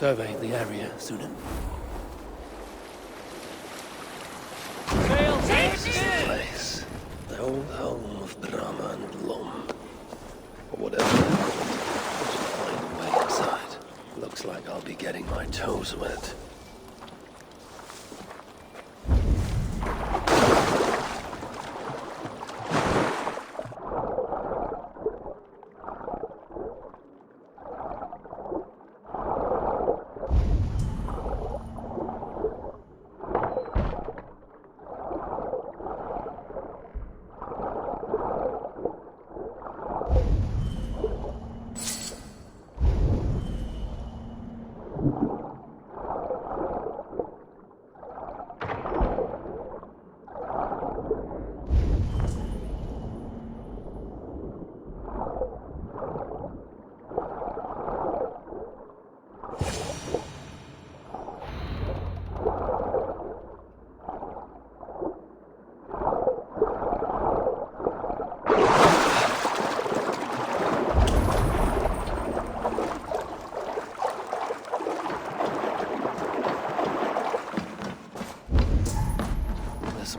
survey the area, Surtr. This place, the old home of Brahma and Blom, or whatever they're called. I should find a way inside. Looks like I'll be getting my toes wet.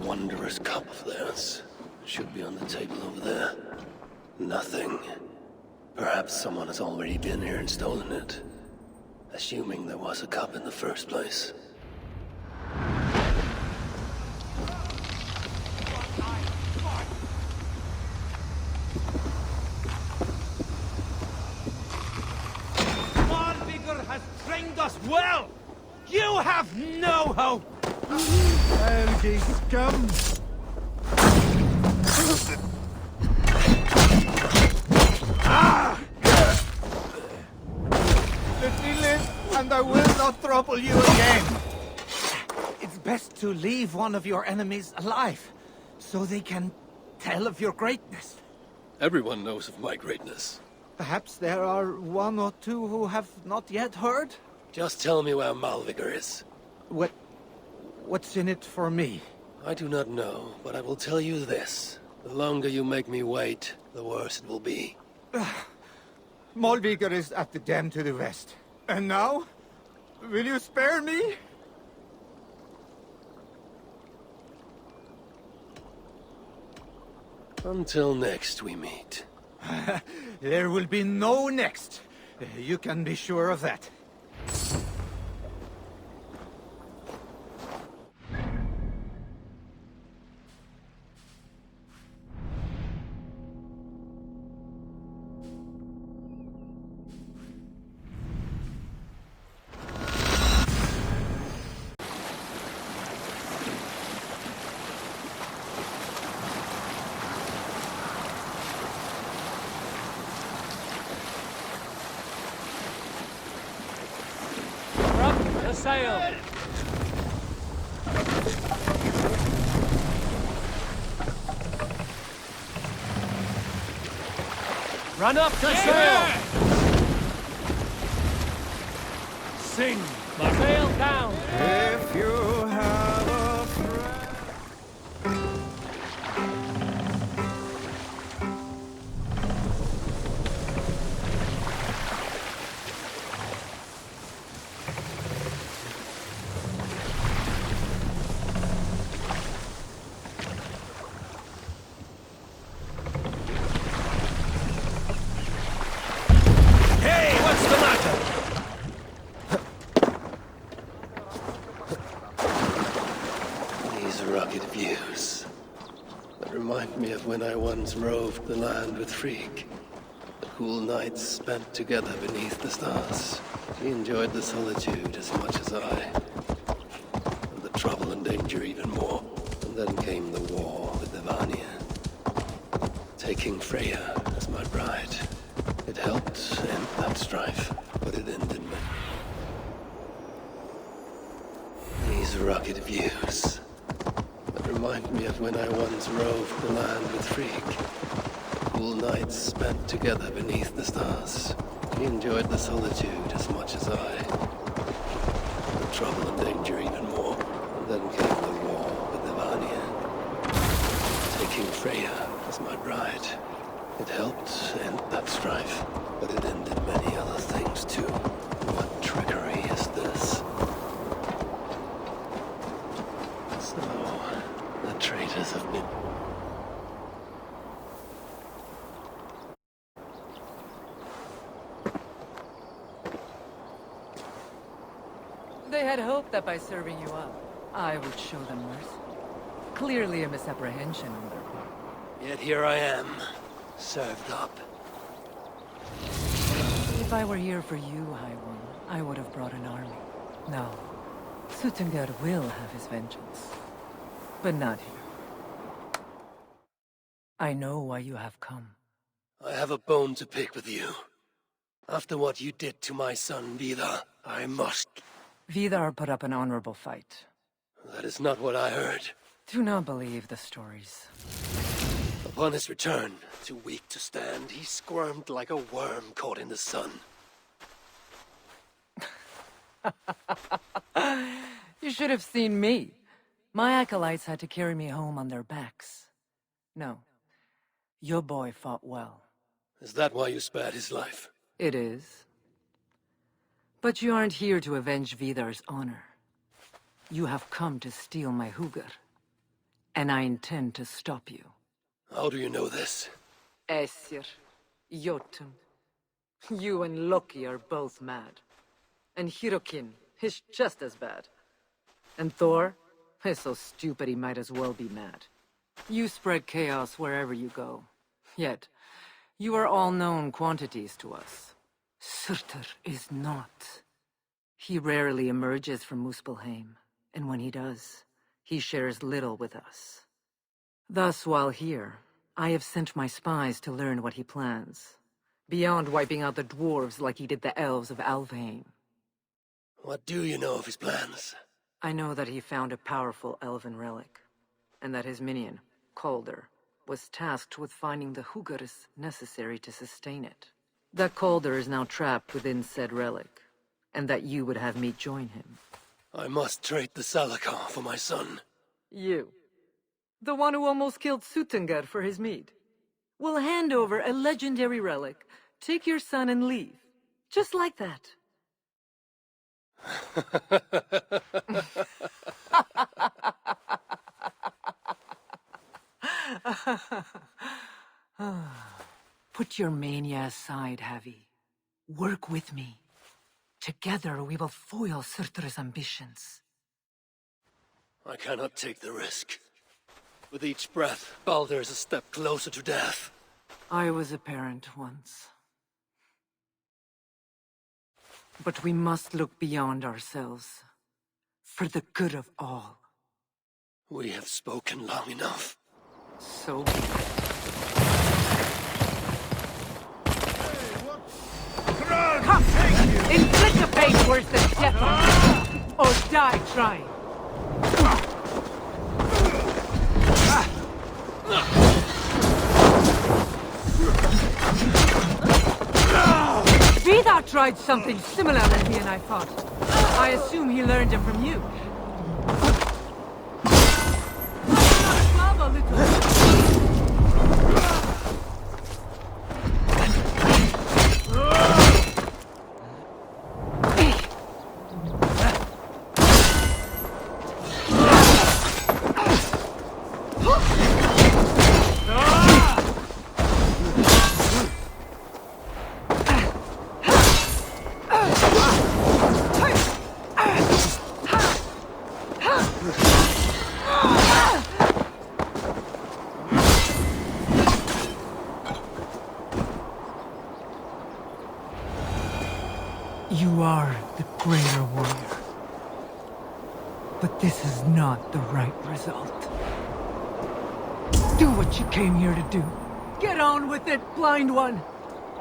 Wondrous cup of theirs should be on the table over there. Nothing. Perhaps someone has already been here and stolen it. Assuming there was a cup in the first place. Baldr has trained us well! You have no hope! Algae scum! Let me live, and I will not trouble you again. It's best to leave one of your enemies alive, so they can tell of your greatness. Everyone knows of my greatness. Perhaps there are one or two who have not yet heard? Just tell me where Malvigr is. What's in it for me? I do not know, but I will tell you this. The longer you make me wait, the worse it will be. Malvigr is at the dam to the west. And now? Will you spare me? Until next we meet. There will be no next. You can be sure of that. Sail! Run up to sail! Sing! Sail down! If you have a friend... Rugged views that remind me of when I once roved the land with Frigg. The cool nights spent together beneath the stars. She enjoyed the solitude as much as I, and the trouble and danger even more. And then came the war with Evania, taking Freya as my bride. It helped end that strife, but it ended me. These rugged views remind me of when I once roved the land with Frigg. Cool nights spent together beneath the stars. She enjoyed the solitude as much as I. The trouble and danger even more. And then came the war with Evania, taking Freya as my bride. It helped end that strife, but it ended many other things too. What trickery is They had hoped that by serving you up, I would show them mercy. Clearly a misapprehension on their part. Yet here I am, served up. If I were here for you, High One, I would have brought an army. No. Suttungr will have his vengeance. But not here. I know why you have come. I have a bone to pick with you. After what you did to my son, Vidar, I must... Vidar put up an honorable fight. That is not what I heard. Do not believe the stories. Upon his return, too weak to stand, he squirmed like a worm caught in the sun. You should have seen me. My acolytes had to carry me home on their backs. No. Your boy fought well. Is that why you spared his life? It is. But you aren't here to avenge Vidar's honor. You have come to steal my hugr. And I intend to stop you. How do you know this? Aesir, Jotun. You and Loki are both mad. And Hirokin is just as bad. And Thor is so stupid he might as well be mad. You spread chaos wherever you go. Yet, you are all known quantities to us. Surtr is not. He rarely emerges from Muspelheim, and when he does, he shares little with us. Thus, while here, I have sent my spies to learn what he plans, beyond wiping out the dwarves like he did the elves of Alfheim. What do you know of his plans? I know that he found a powerful elven relic, and that his minion, Baldr, was tasked with finding the hugrs necessary to sustain it. That Baldr is now trapped within said relic, and that you would have me join him. I must trade the Salakar for my son. You, the one who almost killed Suttungr for his mead, will hand over a legendary relic, take your son and leave. Just like that. Put your mania aside, Havi. Work with me. Together we will foil Surtr's ambitions. I cannot take the risk. With each breath, Baldr is a step closer to death. I was a parent once. But we must look beyond ourselves. For the good of all. We have spoken long enough. So be it. Come! Inflict a fate worse than death on me, or die trying. Vidar tried something similar when he and I fought. I assume he learned it from you. Lava, little. You are the greater warrior. But this is not the right result. Do what you came here to do. Get on with it, blind one!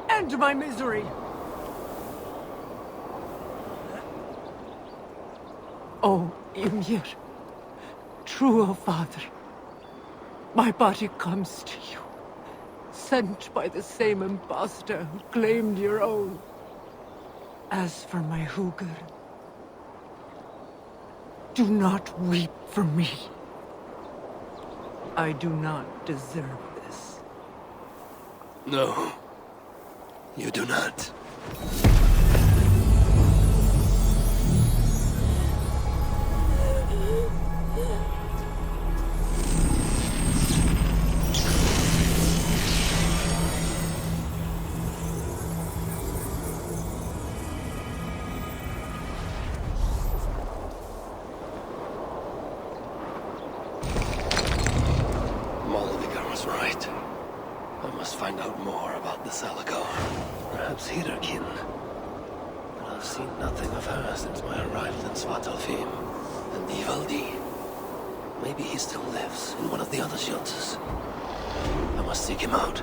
End my misery! Oh, Ymir. True, O Father. My body comes to you. Sent by the same impostor who claimed your own. As for my hugr, do not weep for me. I do not deserve this. No, you do not. out more about the Salakar. Perhaps Hirokin. But I've seen nothing of her since my arrival in Svartálfaheim. And Ivaldi. Maybe he still lives in one of the other shelters. I must seek him out.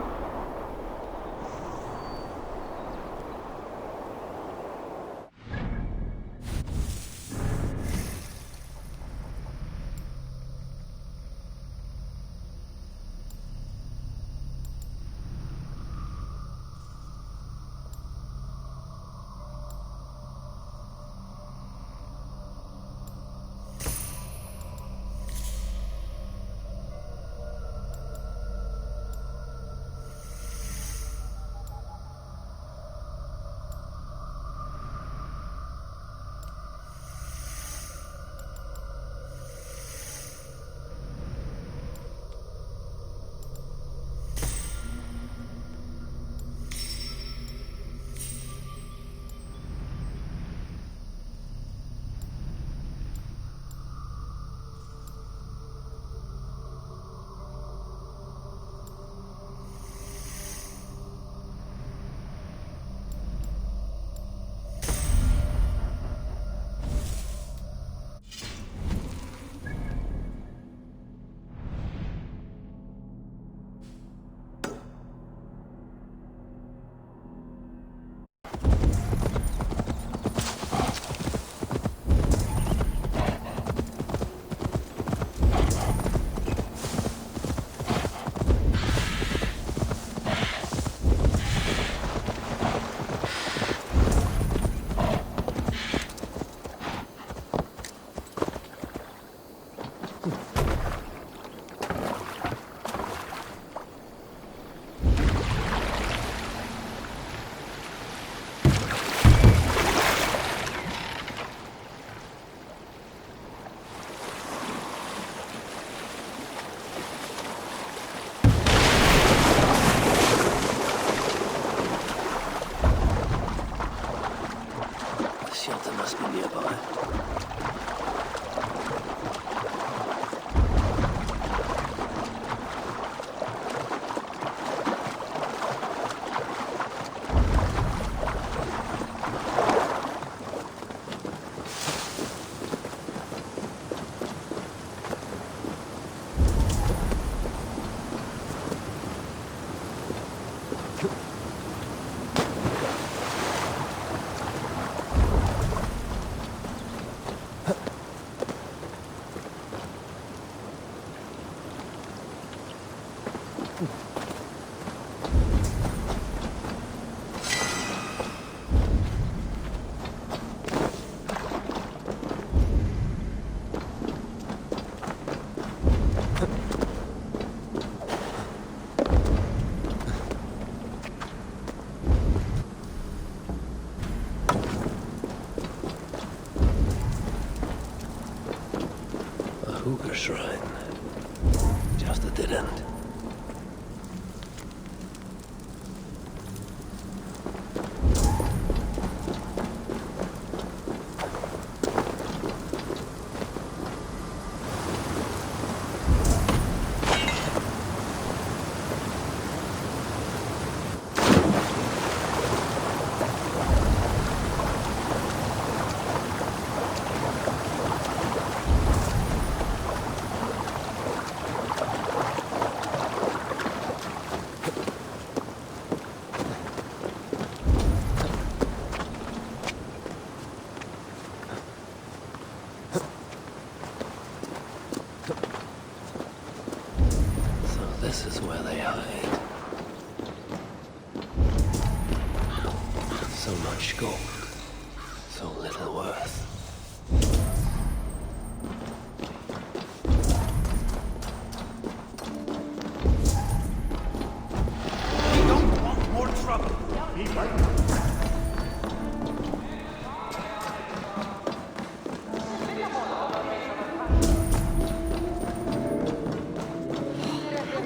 Shrine. Just a dead end. This is where they hide. So much gold, so little worth. We don't want more trouble.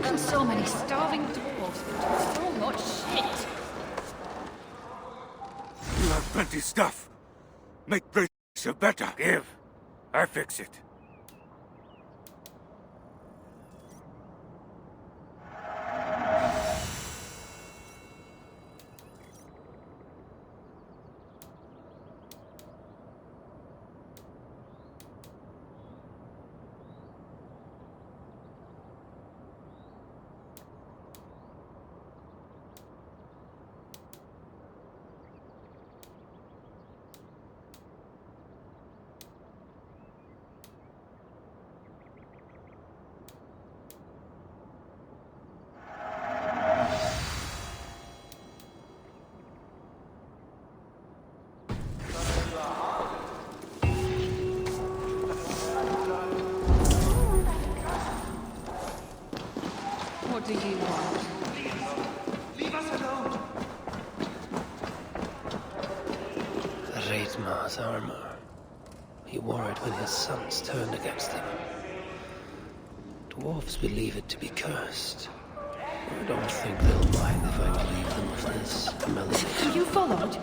And so many starving dwarves. So much shit. You have plenty stuff. Make bracer better. Give. I fix it. What do you want? Leave us alone! Reitmar's armor. He wore it when his sons turned against him. Dwarves believe it to be cursed. I don't think they'll mind if I relieve them of this malediction. You followed?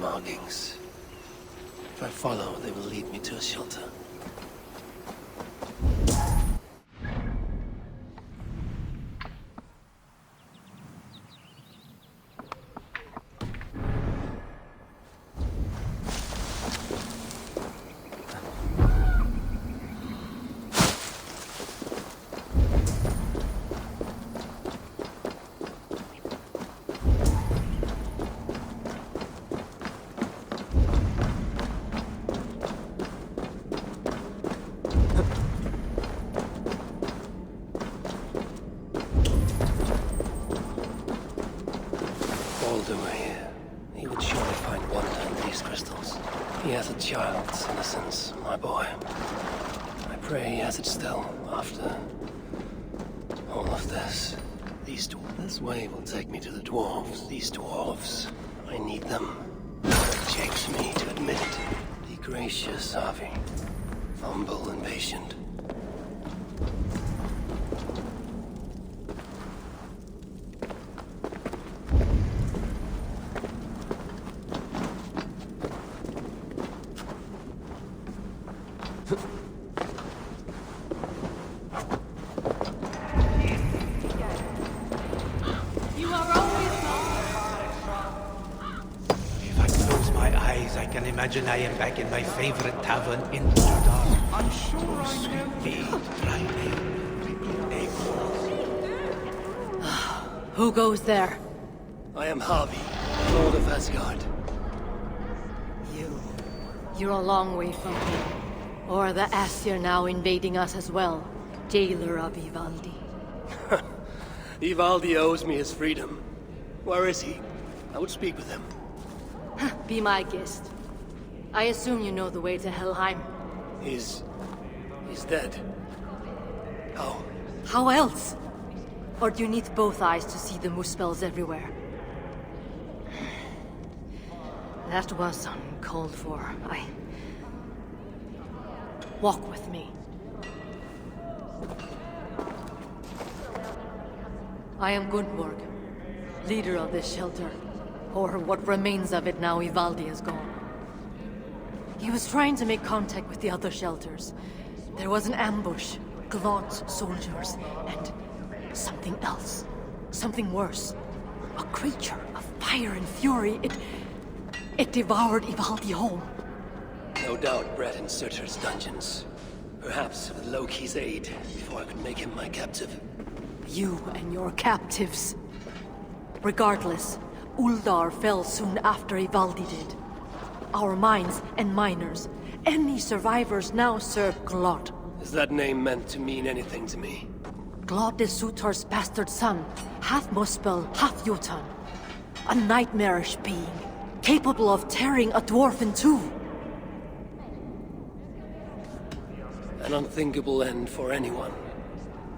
markings. If I follow, they will lead me to a shelter. Baldr were here, he would surely find wonder in these crystals. He has a child's innocence, my boy. I pray he has it still, after all of this. This way will take me to the dwarves. These dwarves, I need them. It shakes me to admit it. Be gracious, Avi. Humble and patient. imagine I am back in my favorite tavern in Surtr. I'm sure I know. Mead, dry ale, Eivor. Who goes there? I am Harvey, Lord of Asgard. You're a long way from him. Or the Aesir now invading us as well. Jailer of Ivaldi. Ivaldi owes me his freedom. Where is he? I would speak with him. Be my guest. I assume you know the way to Helheim. He's dead. How? How else? Or do you need both eyes to see the muspels everywhere? That was uncalled for. Walk with me. I am Gunborg, leader of this shelter. Or what remains of it now Ivaldi is gone. He was trying to make contact with the other shelters. There was an ambush, Glod's soldiers, and something else. Something worse. A creature of fire and fury. It devoured Ivaldi whole. No doubt bred in Surtr's dungeons. Perhaps with Loki's aid, before I could make him my captive. You and your captives. Regardless, Uldar fell soon after Ivaldi did. Our mines and miners, any survivors now serve Glod. Is that name meant to mean anything to me? Glod is Surtr's bastard son, half Muspel, half Jotun. A nightmarish being, capable of tearing a dwarf in two. An unthinkable end for anyone,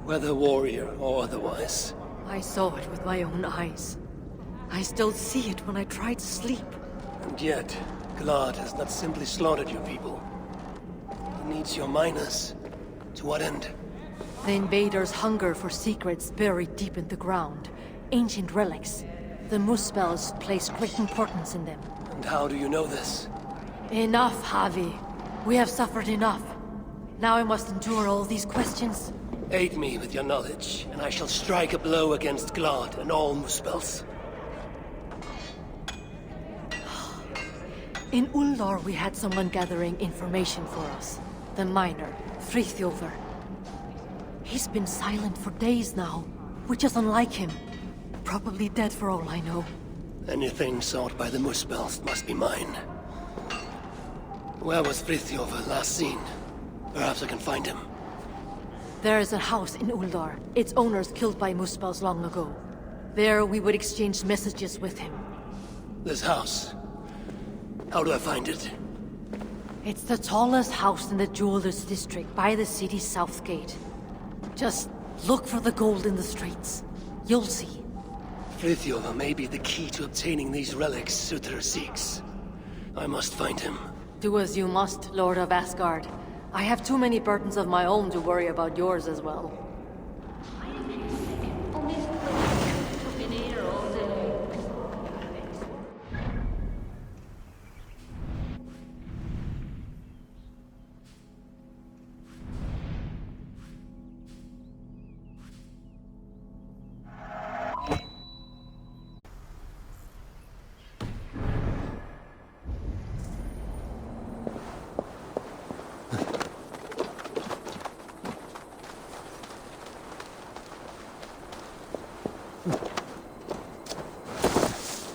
whether warrior or otherwise. I saw it with my own eyes. I still see it when I try to sleep. And yet, Glod has not simply slaughtered your people. He needs your miners. To what end? The invaders hunger for secrets buried deep in the ground. Ancient relics. The Muspels place great importance in them. And how do you know this? Enough, Javi. We have suffered enough. Now I must endure all these questions. Aid me with your knowledge, and I shall strike a blow against Glod and all Muspels. In Uldar we had someone gathering information for us. The miner, FRITJOF. He's been silent for days now, which is unlike him. Probably dead for all I know. Anything sought by the Muspels must be mine. Where was FRITJOF last seen? Perhaps I can find him. There is a house in Uldar. Its owners killed by Muspels long ago. There we would exchange messages with him. This house. How do I find it? It's the tallest house in the Jewelers District by the city's south gate. Just look for the gold in the streets. You'll see. FRITJOF may be the key to obtaining these relics Surtr seeks. I must find him. Do as you must, Lord of Asgard. I have too many burdens of my own to worry about yours as well.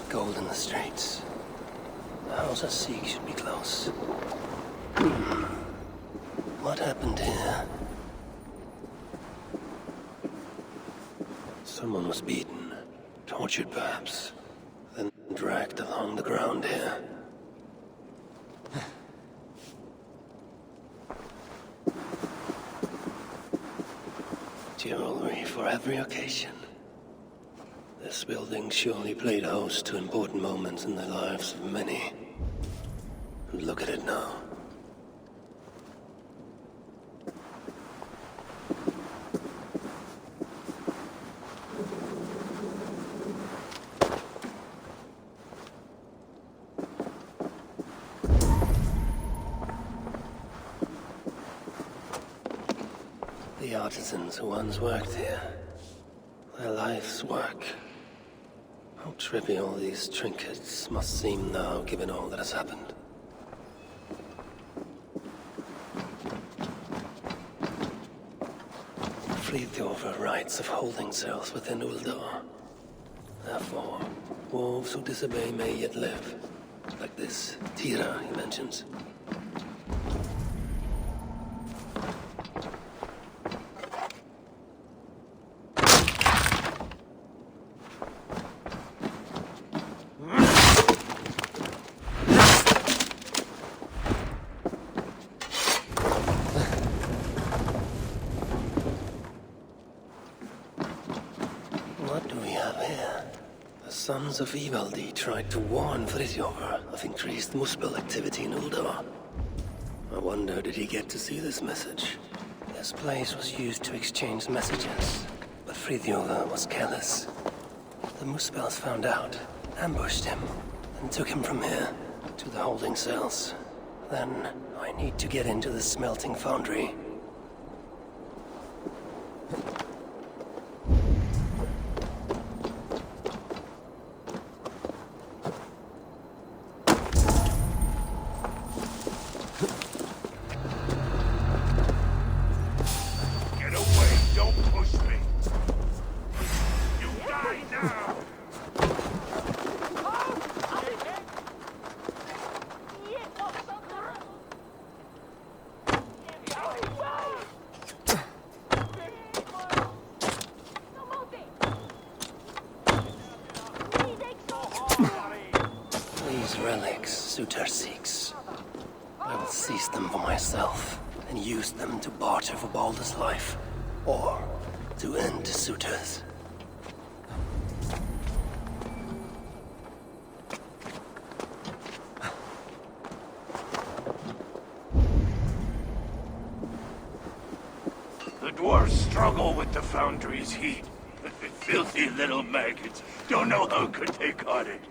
Gold in the streets. The house I seek should be close. What happened here? Someone was beaten, tortured perhaps, then dragged along the ground here. Jewelry for every occasion. This building surely played host to important moments in the lives of many. And look at it now. The artisans who once worked here. Their life's work. How trivial these trinkets must seem now, given all that has happened. FRITJOF rights of holding cells within Uldar. Therefore, wolves who disobey may yet live. Like this Tira he mentions. What do we have here? The sons of Ivaldi tried to warn FRITJOF of increased Muspel activity in Uldar. I wonder, did he get to see this message? This place was used to exchange messages, but FRITJOF was careless. The Muspels found out, ambushed him, and took him from here to the holding cells. Then I need to get into the smelting foundry. Get away! Don't push me! You die now! These relics Surtr seeks. I will seize them for myself and use them to barter for Baldr's life, or to end Surtr's. The dwarves struggle with the foundry's heat. Filthy little maggots don't know how good they got it.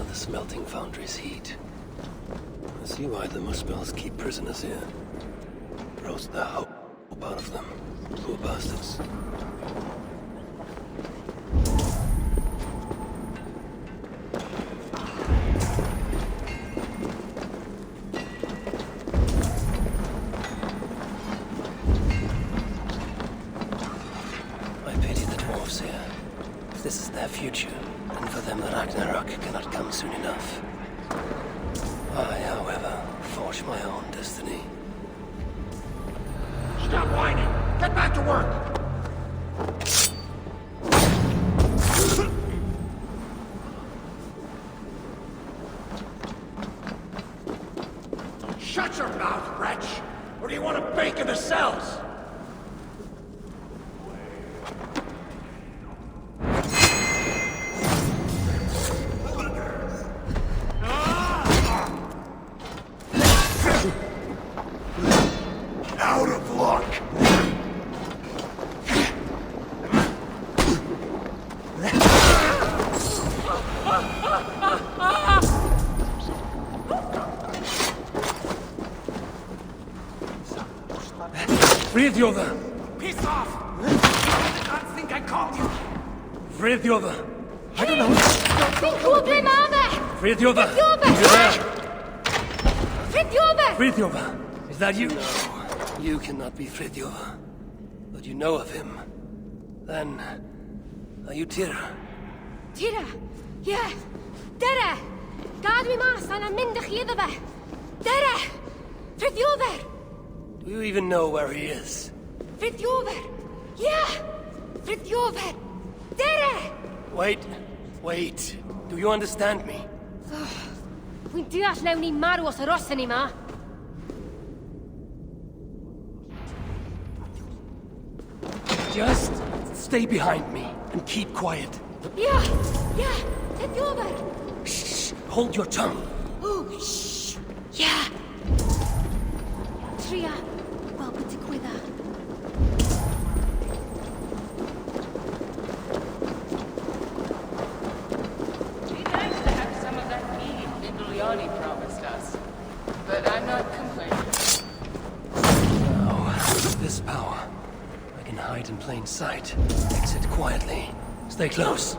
The smelting foundry's heat. I see why the Muspels keep prisoners here. Roast the hope out of them. Poor bastards. I pity the dwarves here. If this is their future, and for them the Ragnarok cannot come soon enough. I, however, forge my own destiny. Stop whining! Get back to work! Shut your mouth, wretch! Or do you want to bake in the cells? Out of luck! FRITJOF! Piss off! I did not think I called you! FRITJOF! I don't know. FRITJOF! FRITJOF! Is that you? No, you cannot be FRITJOF. But you know of him. Then, are you Tira? Tira? Yeah. Dere! Gad mi mas an am mynd chiedabe. Dere! FRITJOF! Do you even know where he is? FRITJOF! Yeah! FRITJOF! Dere! Wait. Do you understand me? Wi'n deall lewn ni marw os arosan ni ma. Just stay behind me and keep quiet. Yeah! FRITJOF! Shh! Hold your tongue. Oh, shh! Yeah! Tria, welcome to Quither. in plain sight. Exit quietly. Stay close.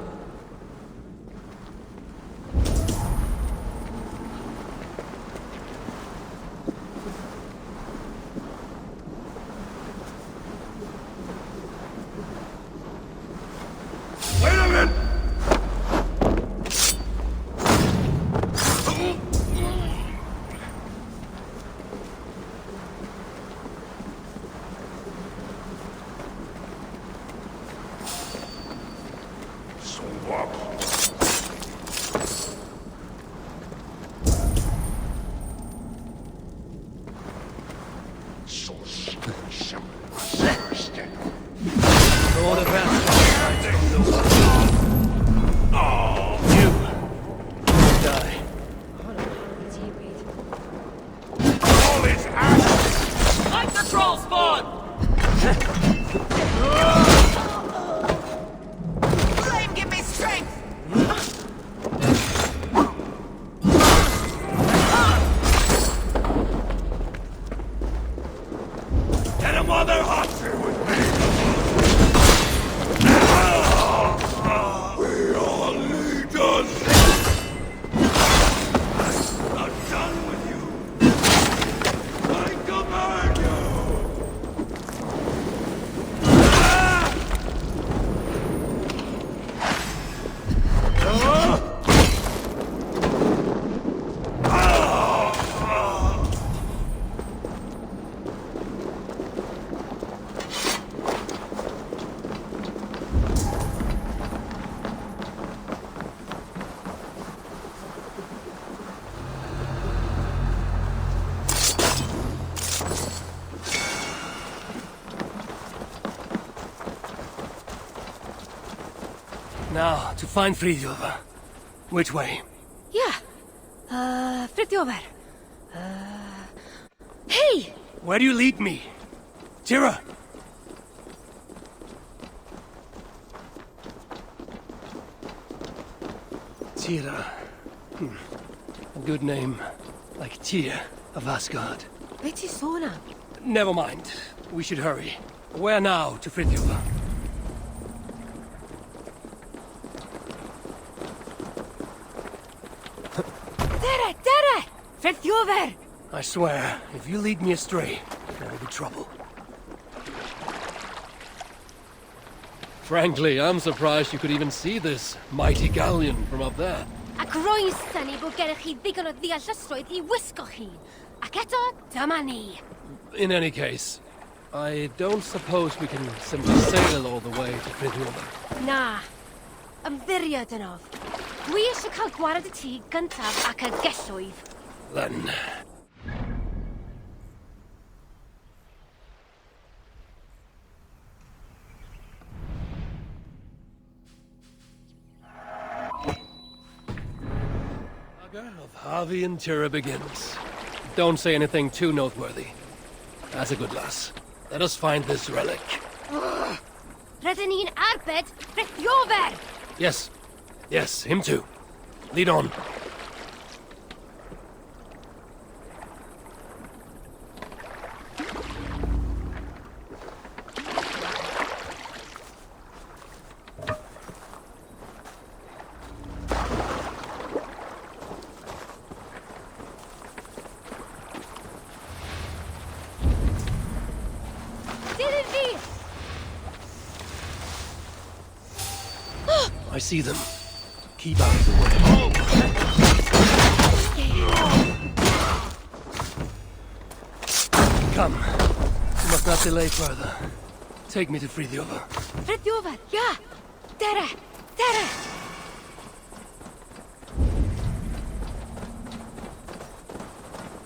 Wait a minute! All the best. You die. All is ash! Like the troll spawn! Flame, give me strength! Get him while they're hot here with me! We are leaders! I'm done with you! I command you! Now, to find FRITJOF. Which way? Yeah. FRITJOF. Hey! Where do you lead me? Tira! Tira. A good name. Like Tyr of Asgard. Betty Sona. Never mind. We should hurry. Where now to FRITJOF? Dere! FRITJOF! I swear, if you lead me astray, there will be trouble. Frankly, I'm surprised you could even see this mighty galleon from up there. Ac rwy'n syni bod gennych chi ddigon o ddeallusrwydd I wisgo chi. Ac eto, dyma ni. In any case, I don't suppose we can simply sail all the way to FRITJOF. Na. Ymddiried yn of. Dwi eisiau cael gwared y tŷ gyntaf ac y gellwydd. Then... Saga of Harvey and Tira begins. Don't say anything too noteworthy. That's a good lass. Let us find this relic. Rydyn ni'n arbed FRITJOF! Yes. Yes, him too. Lead on. I see them. Keep out of the way. Come. You must not delay further. Take me to FRITJOF. FRITJOF, yeah! Dere!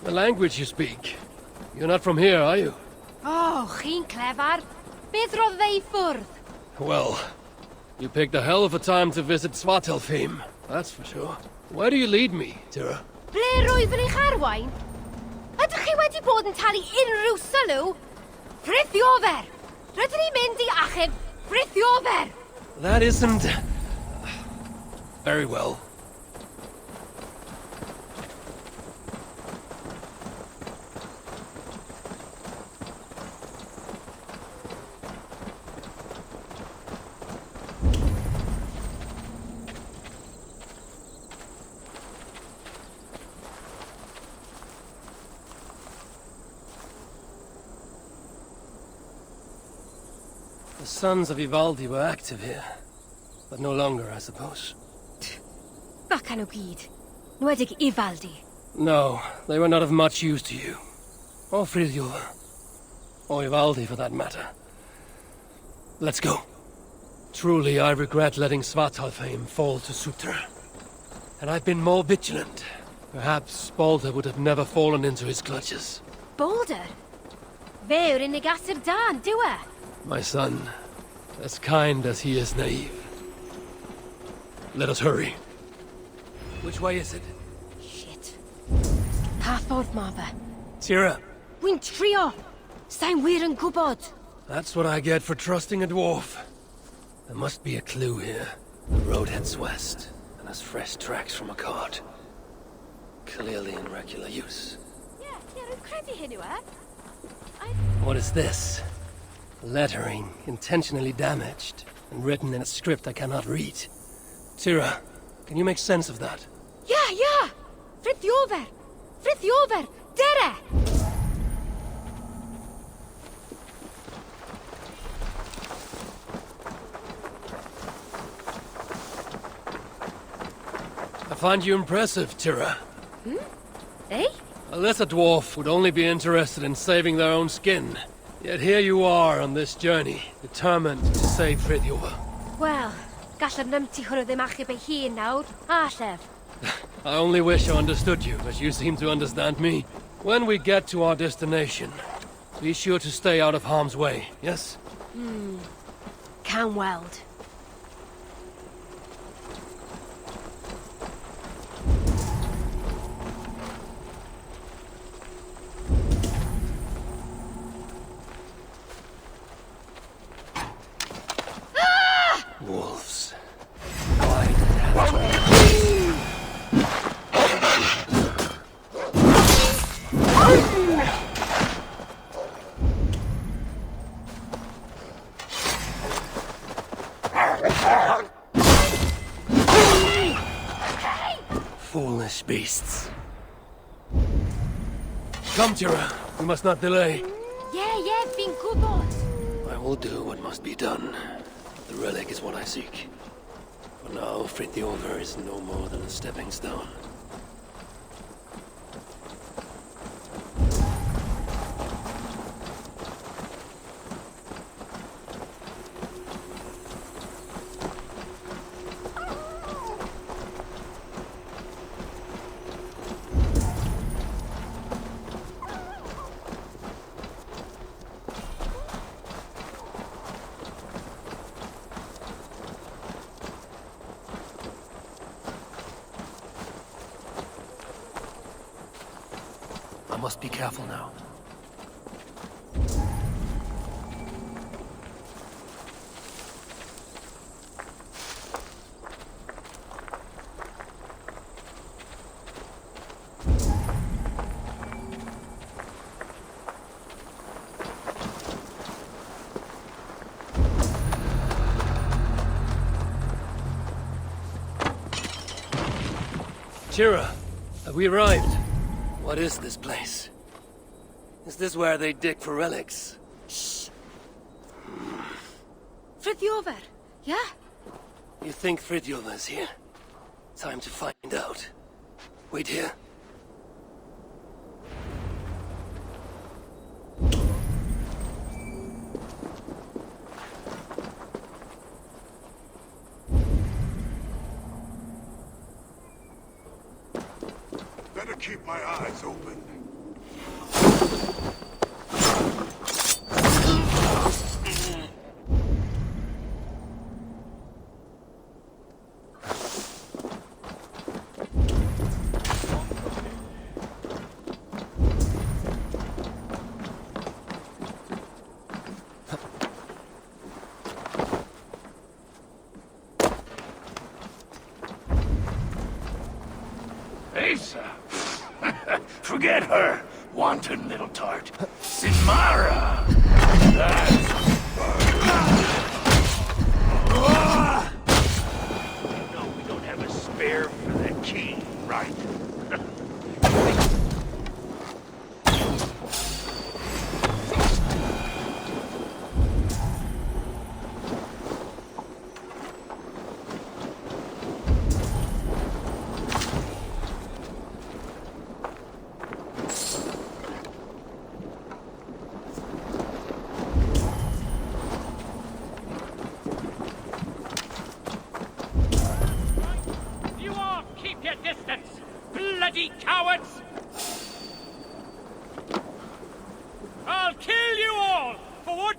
The language you speak. You're not from here, are you? Oh, chi'n clever. Beth roedd fe I ffwrdd? Well, you picked a hell of a time to visit Svartálfaheim, that's for sure. Where do you lead me, Tira? Ble roedd yn eich arwain? Ydych chi wedi bod yn talu unrhyw sylw? FRITJOF! Rydyn ni'n mynd I achub FRITJOF! That isn't... very well. The sons of Ivaldi were active here. But no longer, I suppose. Back on gyd. Nwedig Ivaldi. No, they were not of much use to you. Or Frithjof. Or Ivaldi, for that matter. Let's go. Truly, I regret letting Svartálfaheim fall to Surtr. Had I been more vigilant, perhaps Baldr would have never fallen into his clutches. Baldr? Fe yw'r unig asir dan, dyw e? My son, as kind as he is naive. Let us hurry. Which way is it? Shit. Pa ffordd ma fe? Tira, Wy'n trio! Sa'n wir yn gwybod. that's what I get for trusting a dwarf. There must be a clue here. The road heads west, and has fresh tracks from a cart. Clearly in regular use. Ie, rwy'n credu hyn yw e. What is this? Lettering intentionally damaged and written in a script I cannot read. Tira, can you make sense of that? Ie! Frithjof! Frithjof! Dere! I find you impressive, Tira. Eh? A lesser dwarf would only be interested in saving their own skin. Yet here you are on this journey, determined to save Frithjof. Wel, gallai'r nymti hwnnw ddim achub ei hun nawr, a llef. I only wish I understood you, as you seem to understand me. When we get to our destination, be sure to stay out of harm's way, yes? Can weld. Wolves. Foolish beasts. Come, Tira. We must not delay. Ie, fi'n gwybod. I will do what must be done. The relic is what I seek. For now, Frithjof is no more than a stepping stone. I must be careful now. Tira, have we arrived? What is this place? Is this where they dig for relics? Frithjof, yeah? You think Frithjof is here? Time to find out. Wait here. Better keep my eyes open. Asa! Forget her, wanton little tart. Sinmara! That's... No, we don't have a spare for the king, right?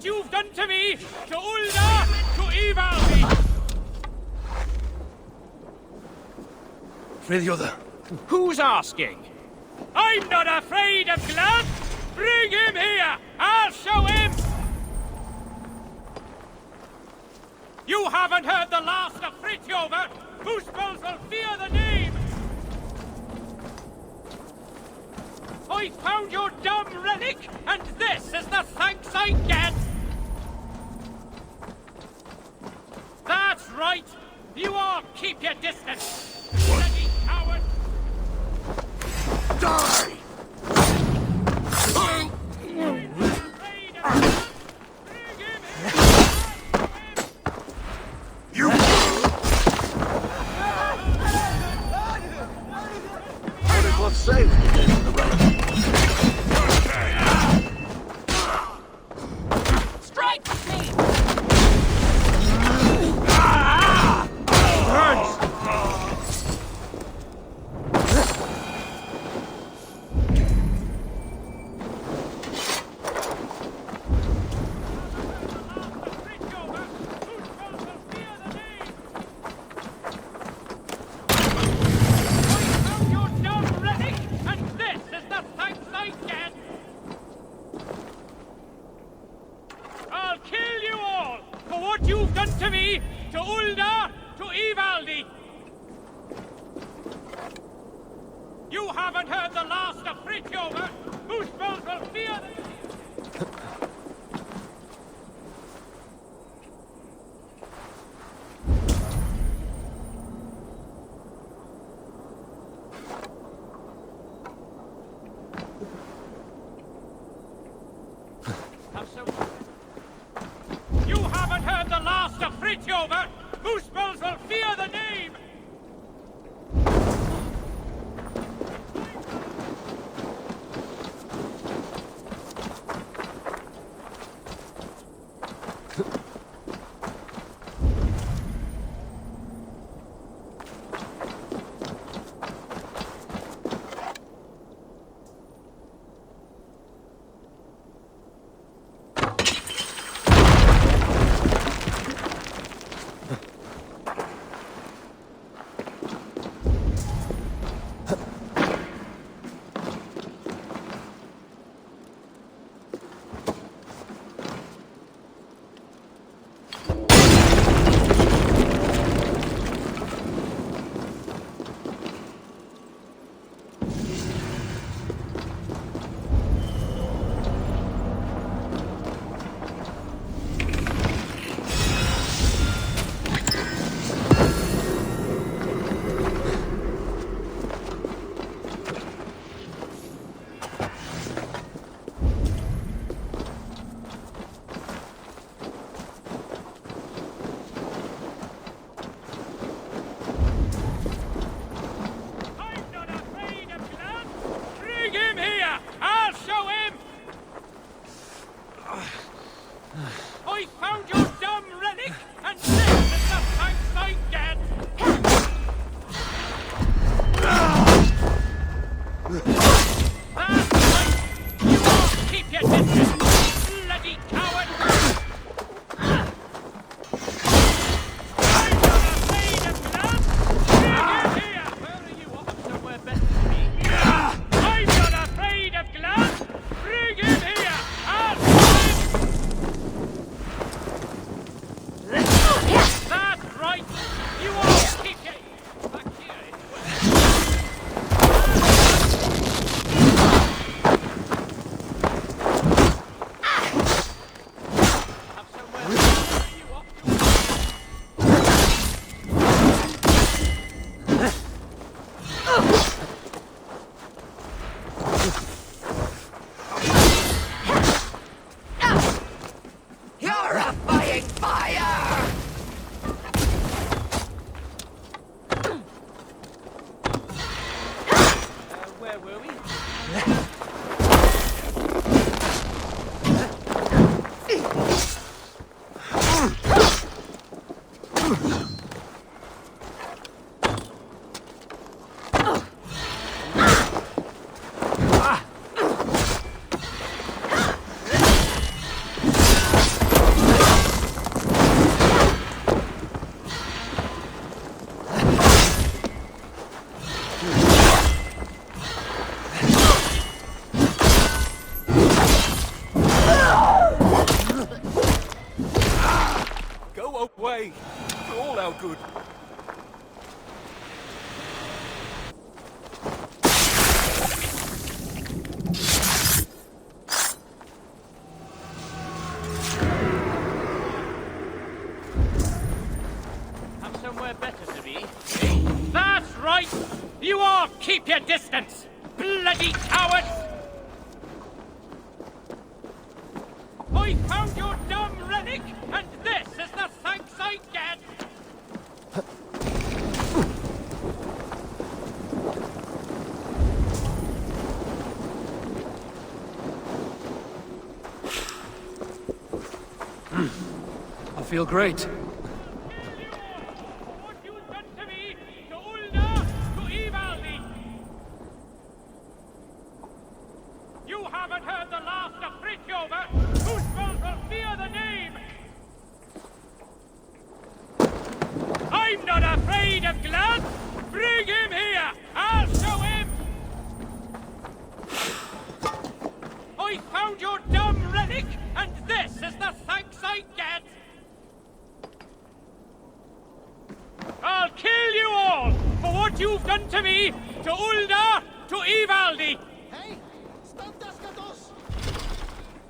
what you've done to me, to Ulda, to Ivaldi. Friðjotr. Who's asking? I'm not afraid of blood! Bring him here! I'll show him! You haven't heard the last of FRITJOF, whose spells will fear the name! I found your dumb relic, and this is the thanks I get! That's right! You all keep your distance! Bloody coward! Die! You! But it was safe to get in the relic. Strike me! You haven't heard the last of FRITJOF, whose spells will fear the name! your distance! Bloody cowards! I found your dumb relic, and this is the thanks I get! I feel great. What you've done to me, to Ulda, to Ivaldi! You haven't heard the last of FRITJOF, whose spells will fear the name! I'm not afraid of Glad! Bring him here! I'll show him! I found your dumb relic, and this is the thanks I get! I'll kill you all for what you've done to me, to Ulda, to Ivaldi! Hey! Stantaskatos!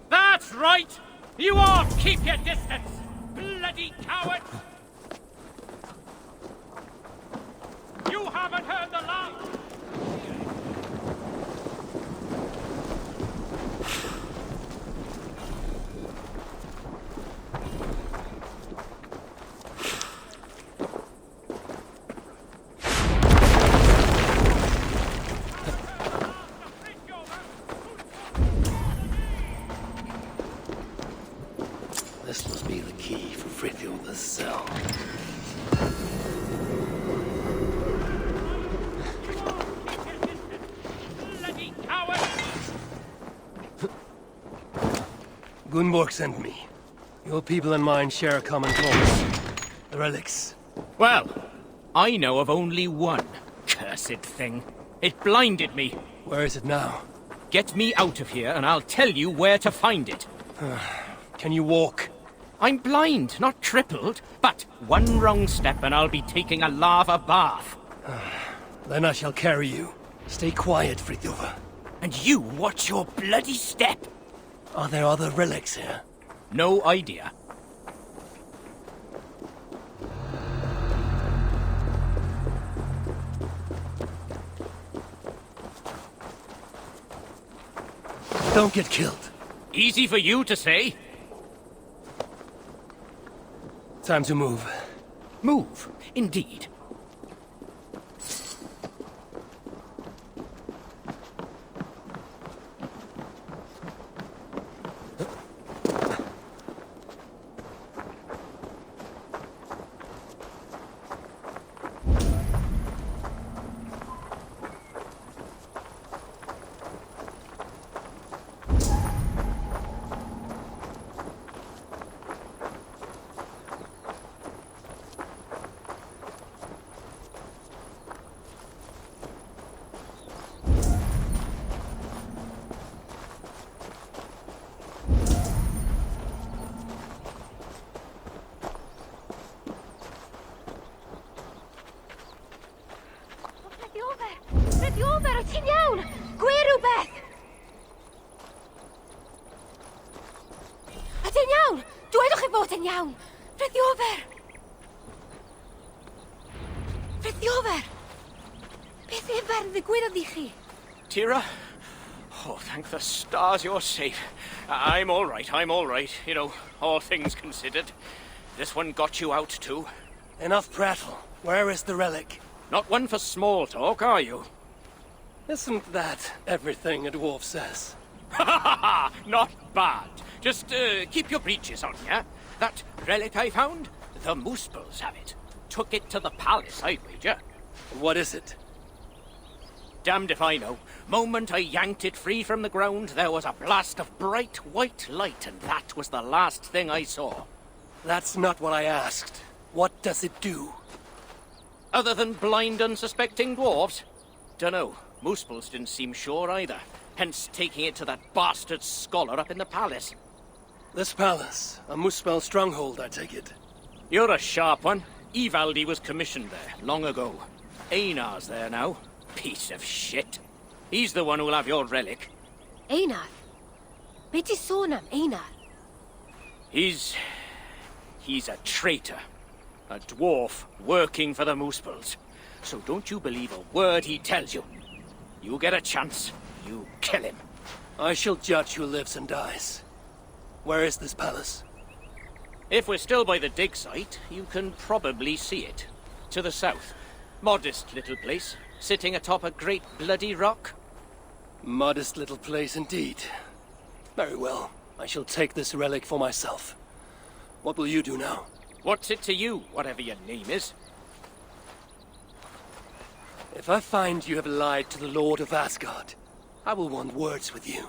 That's right! You all keep your distance! Bloody cowards! You haven't heard the last! This must be the key for FRITJOF's cell. Bloody cowards! Gunborg sent me. Your people and mine share a common cause. The relics. Well, I know of only one. Cursed thing. It blinded me. Where is it now? Get me out of here and I'll tell you where to find it. Can you walk? I'm blind, not crippled, but one wrong step and I'll be taking a lava bath. Then I shall carry you. Stay quiet, FRITJOF. And you watch your bloody step. Are there other relics here? No idea. Don't get killed. Easy for you to say. Time to move. Move, indeed. FRITJOF, wyt ti'n iawn? Gwe rhywbeth! Ydyn iawn? Dwedwch chi bod yn iawn! FRITJOF! FRITJOF! Beth efo'n ddigwyddodd I chi? Tira? Oh, thank the stars you're safe. I'm all right, I'm all right. You know, all things considered. This one got you out too. Enough prattle. Where is the relic? Not one for small talk, are you? Isn't that everything a dwarf says? Ha ha ha! Not bad. Just keep your breeches on, yeah? That relic I found? The Moospels have it. Took it to the palace, I'd wager. What is it? Damned if I know. Moment I yanked it free from the ground, there was a blast of bright white light, and that was the last thing I saw. That's not what I asked. What does it do? Other than blind, unsuspecting dwarves? Dunno. Moospels didn't seem sure either. Hence taking it to that bastard scholar up in the palace. This palace, a Moospel stronghold, I take it. You're a sharp one. Ivaldi was commissioned there, long ago. Einar's there now. Piece of shit. He's the one who'll have your relic. Einar? Be ti sôn am Einar? He's a traitor. A dwarf working for the Moospels. So don't you believe a word he tells you. You get a chance, you kill him. I shall judge who lives and dies. Where is this palace? If we're still by the dig site, you can probably see it. To the south. Modest little place, sitting atop a great bloody rock. Modest little place indeed. Very well. I shall take this relic for myself. What will you do now? What's it to you, whatever your name is? If I find you have lied to the Lord of Asgard, I will want words with you.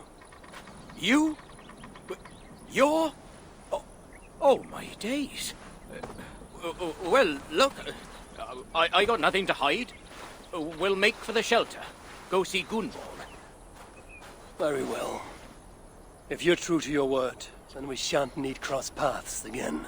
You? You're? Oh my days. Well, look, I got nothing to hide. We'll make for the shelter. Go see Gunborg. Very well. If you're true to your word, then we shan't need cross paths again.